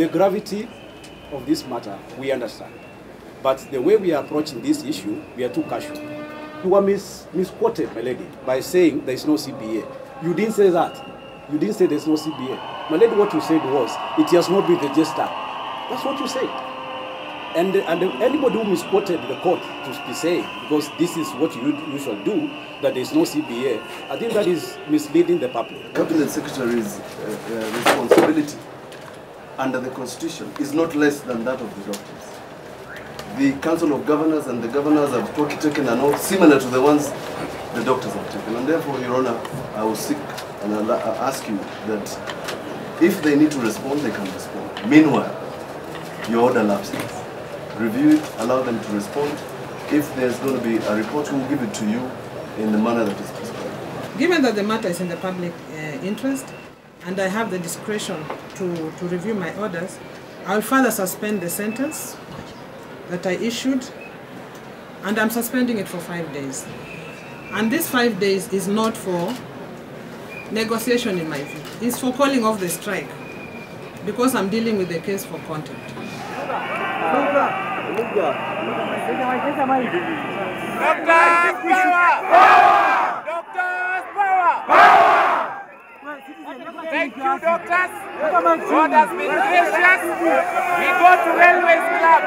the gravity of this matter, we understand. But the way we are approaching this issue, we are too casual. You were misquoted, my lady, by saying there is no CBA. You didn't say that. You didn't say there's no CBA. My lady, what you said was, it has not been registered. That's what you said. And anybody who misquoted the court to be saying, because this is what you usually do, that there is no CBA, I think that is misleading the public. Cabinet Secretary's responsibility under the Constitution is not less than that of the doctors. The Council of Governors and the governors have taken an oath similar to the ones the doctors have taken. And therefore, Your Honor, I will seek and I'll ask you that if they need to respond, they can respond. Meanwhile, your order lapses. Review it, allow them to respond. If there's going to be a report, we'll give it to you in the manner that is prescribed. Given that the matter is in the public interest, and I have the discretion to review my orders, I will further suspend the sentence that I issued, and I'm suspending it for 5 days. And this 5 days is not for negotiation in my view. It's for calling off the strike, because I'm dealing with the case for contempt. Thank you, doctors. God has been gracious. We go to Railways Club.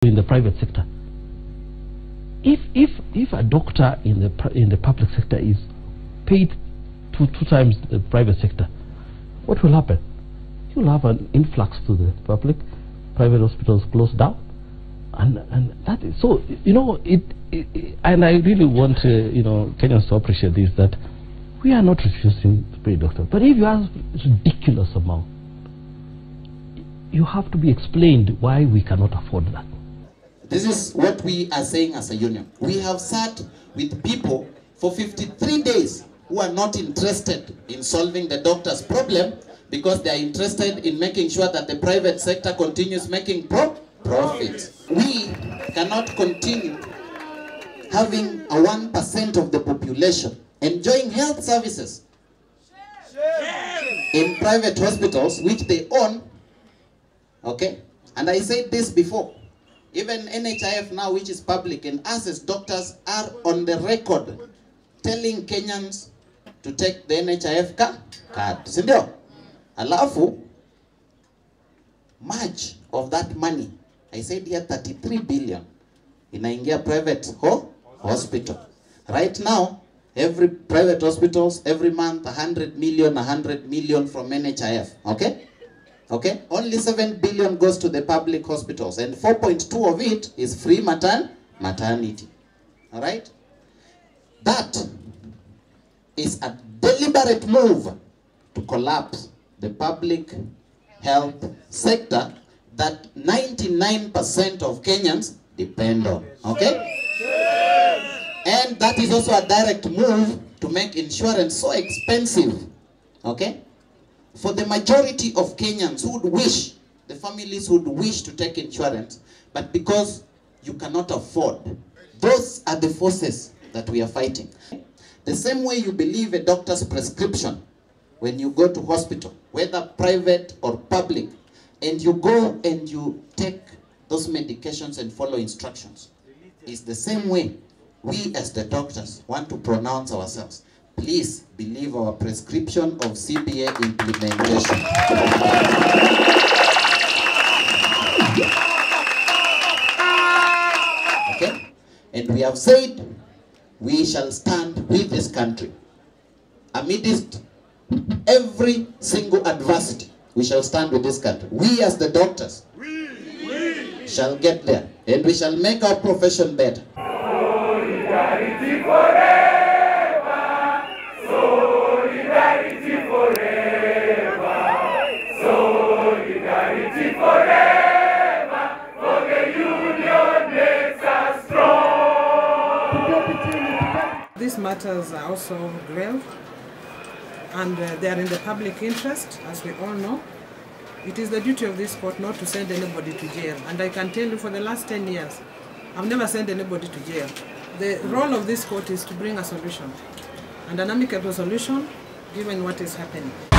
In the private sector, if a doctor in the public sector is paid two times the private sector, what will happen? You'll have an influx to the public. Private hospitals close down, and that is so. You know and I really want Kenyans to appreciate this, that we are not refusing to pay doctors, but if you ask ridiculous amount, you have to be explained why we cannot afford that. This is what we are saying as a union. We have sat with people for 53 days who are not interested in solving the doctor's problem, because they are interested in making sure that the private sector continues making profits. We cannot continue having a 1% of the population enjoying health services in private hospitals which they own. Okay? And I said this before. Even NHIF now, which is public, and us as doctors are on the record telling Kenyans to take the NHIF card. Sindio? Alafu, much of that money, I said here 33 billion, inaingia private hospital. Right now, every private hospitals, every month, 100 million from NHIF. Okay? Okay? Only 7 billion goes to the public hospitals, and 4.2 of it is free maternity. All right? That is a deliberate move to collapse the public health sector that 99% of Kenyans depend on. Okay? And that is also a direct move to make insurance so expensive. Okay? For the majority of Kenyans who would wish, the families would wish to take insurance, but because you cannot afford, those are the forces that we are fighting. The same way you believe a doctor's prescription when you go to hospital, whether private or public, and you go and you take those medications and follow instructions, is the same way we as the doctors want to pronounce ourselves. Please believe our prescription of CBA implementation. Okay? And we have said we shall stand with this country. Amidst every single adversity, we shall stand with this country. We as the doctors shall get there, and we shall make our profession better. Solidarity forever! Solidarity forever! Solidarity forever! For the union makes us strong! This matters are also grave, and they are in the public interest, as we all know. It is the duty of this court not to send anybody to jail. And I can tell you for the last 10 years, I've never sent anybody to jail. The role of this court is to bring a solution, and an amicable solution given what is happening.